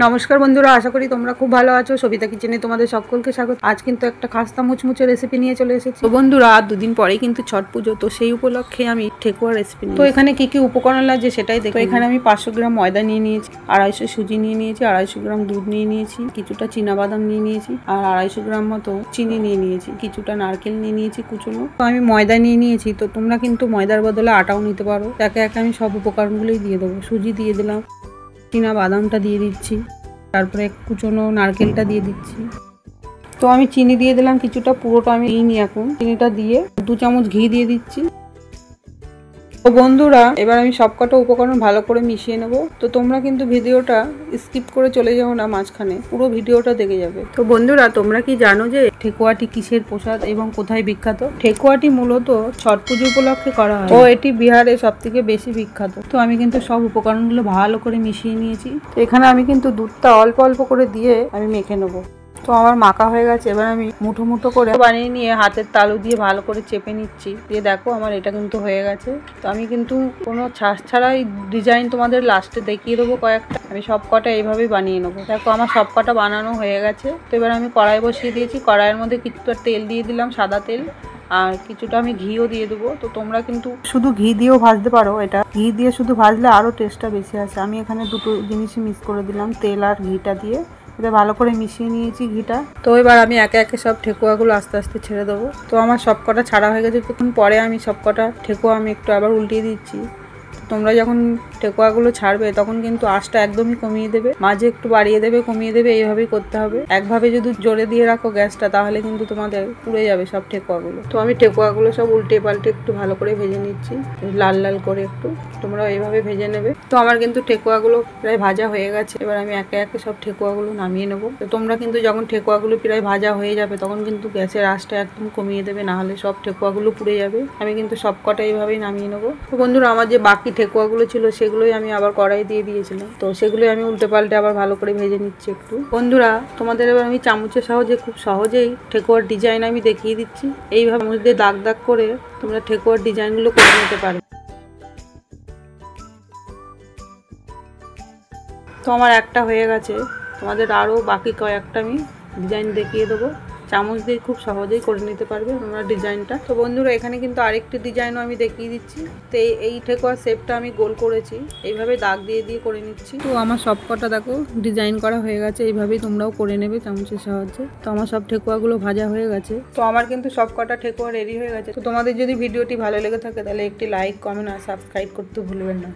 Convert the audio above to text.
নমস্কার বন্ধুরা, আশা করি তোমরা খুব ভালো আছো। সবিতা কিচেনে তোমাদের সকলকে স্বাগত। আজ কিন্তু একটা খাস্তা মুচমুচে রেসিপি নিয়ে চলে এসেছি। তো বন্ধুরা, আর দুদিন পরেই কিন্তু ছট পুজো, তো সেই উপলক্ষে আমি ঠেকুয়া রেসিপি নিয়ে। তো এখানে কি কি উপকরণ লাগছে সেটাই দেখো। এখানে আমি 500 গ্রাম ময়দা নিয়ে নিয়েছি, 250 সুজি নিয়ে নিয়েছি, 250 গ্রাম দুধ নিয়ে নিয়েছি, কিছুটা চীনাবাদাম নিয়ে নিয়েছি, আর 250 গ্রাম মতো চিনি নিয়ে নিয়েছি, কিছুটা নারকেল নিয়ে নিয়েছি কুচনো। তো আমি ময়দা নিয়ে নিয়েছি, তো তোমরা কিন্তু ময়দার বদলে আটাও নিতে পারো। একে একে আমি সব উপকরণগুলোই দিয়ে দেবো। সুজি দিয়ে দিলাম, চীনাবাদামটা দিয়ে দিচ্ছি, তারপরে কুচনো নারকেলটা দিয়ে দিচ্ছি। তো আমি চিনি দিয়ে দিলাম কিছুটা, পুরোটা আমি দিইনি এখন। চিনিটা দিয়ে 2 চামচ ঘি দিয়ে দিচ্ছি। তো বন্ধুরা, এবার আমি সবকটা উপকরণ ভালো করে মিশিয়ে নেব। তো তোমরা কিন্তু ভিডিওটা স্কিপ করে চলে যাও না, মাঝখানে পুরো ভিডিওটা দেখে যাবে। তো বন্ধুরা, তোমরা কি জানো যে ঠেকুয়াটি কিসের প্রসাদ এবং কোথায় বিখ্যাত? ঠেকুয়াটি মূলত ছট পুজো উপলক্ষে করা হয় ও এটি বিহারে সবথেকে বেশি বিখ্যাত। তো আমি কিন্তু সব উপকরণগুলো ভালো করে মিশিয়ে নিয়েছি। তো এখানে আমি কিন্তু দুধটা অল্প অল্প করে দিয়ে আমি মেখে নেবো। তো আমার মাখা হয়ে গেছে। এবার আমি মুঠো মুঠো করে বানিয়ে নিয়ে হাতের তালু দিয়ে ভালো করে চেপে নিচ্ছি। দিয়ে দেখো আমার এটা কিন্তু হয়ে গেছে। তো আমি কিন্তু কোনো ছাঁচ ছাড়াই ডিজাইন তোমাদের লাস্টে দেখিয়ে দেবো কয়েকটা। আমি সব কটা এইভাবেই বানিয়ে নেবো। দেখো আমার সব কটা বানানো হয়ে গেছে। তো এবার আমি কড়াই বসিয়ে দিয়েছি। কড়াইয়ের মধ্যে কিছুটা তেল দিয়ে দিলাম, সাদা তেল, আর কিছুটা আমি ঘিও দিয়ে দেবো। তো তোমরা কিন্তু শুধু ঘি দিয়েও ভাজতে পারো। এটা ঘি দিয়ে শুধু ভাজলে আরও টেস্টটা বেশি আসে। আমি এখানে দুটো জিনিসই মিক্স করে দিলাম, তেল আর ঘিটা দিয়ে। এটা ভালো করে মিশিয়ে নিয়েছি ঘিটা। তো এবার আমি একে একে সব ঠেকুয়াগুলো আস্তে আস্তে ছেড়ে দেবো। তো আমার সব কটা ছাড়া হয়ে গেছে। তখন পরে আমি সব কটা ঠেকুয়া আমি একটু আবার উল্টিয়ে দিচ্ছি। তোমরা যখন ঠেকুয়াগুলো ছাড়বে তখন কিন্তু আঁচটা একদমই কমিয়ে দেবে, মাঝে একটু বাড়িয়ে দেবে, কমিয়ে দেবে, এইভাবেই করতে হবে। একভাবে যদি জোরে দিয়ে রাখো গ্যাসটা, তাহলে কিন্তু তোমাদের পুড়ে যাবে সব ঠেকুয়াগুলো। তো আমি ঠেকুয়াগুলো সব উল্টে পাল্টে একটু ভালো করে ভেজে নিচ্ছি, লাল লাল করে একটু। তোমরা এইভাবে ভেজে নেবে। তো আমার কিন্তু ঠেকুয়াগুলো প্রায় ভাজা হয়ে গেছে। এবার আমি একে একে সব ঠেকুয়াগুলো নামিয়ে নেবো। তো তোমরা কিন্তু যখন ঠেকুয়াগুলো প্রায় ভাজা হয়ে যাবে তখন কিন্তু গ্যাসের আঁচটা একদম কমিয়ে দেবে, না হলে সব ঠেকুয়াগুলো পুড়ে যাবে। আমি কিন্তু সব কটা এইভাবেই নামিয়ে নেবো। তো বন্ধুরা, আমার যে বাকি ঠেকুয়াগুলো ছিল সেগুলোই আমি আবার কড়াই দিয়ে দিয়েছিলাম। তো সেগুলোই আমি উল্টে পাল্টে আবার ভালো করে ভেজে নিচ্ছি একটু। বন্ধুরা, তোমাদের এবার আমি চামচের সাহায্যে খুব সহজেই ঠেকুয়ার ডিজাইন আমি দেখিয়ে দিচ্ছি। এইভাবে মধ্যে দাগ দাগ করে তোমরা ঠেকুয়ার ডিজাইনগুলো করে নিতে পারো। তো আমার একটা হয়ে গেছে। তোমাদের আরও বাকি কয়েকটা আমি ডিজাইন দেখিয়ে দেবো। চামচ দিয়ে খুব সহজেই করে নিতে পারবে তোমরা ডিজাইনটা। তো বন্ধুরা, এখানে কিন্তু আরেকটি ডিজাইনও আমি দেখিয়ে দিচ্ছি। তো এই ঠেকুয়ার শেপটা আমি গোল করেছি, এইভাবে দাগ দিয়ে দিয়ে করে নিচ্ছি। তো আমার সব কটা দেখো ডিজাইন করা হয়ে গেছে। এইভাবেই তোমরাও করে নেবে চামচের সাহায্যে। তো আমার সব ঠেকুয়াগুলো ভাজা হয়ে গেছে। তো আমার কিন্তু সব কটা ঠেকুয়া রেডি হয়ে গেছে। তো তোমাদের যদি ভিডিওটি ভালো লেগে থাকে তাহলে একটি লাইক, কমেন্ট আর সাবস্ক্রাইব করতে ভুলবেন না।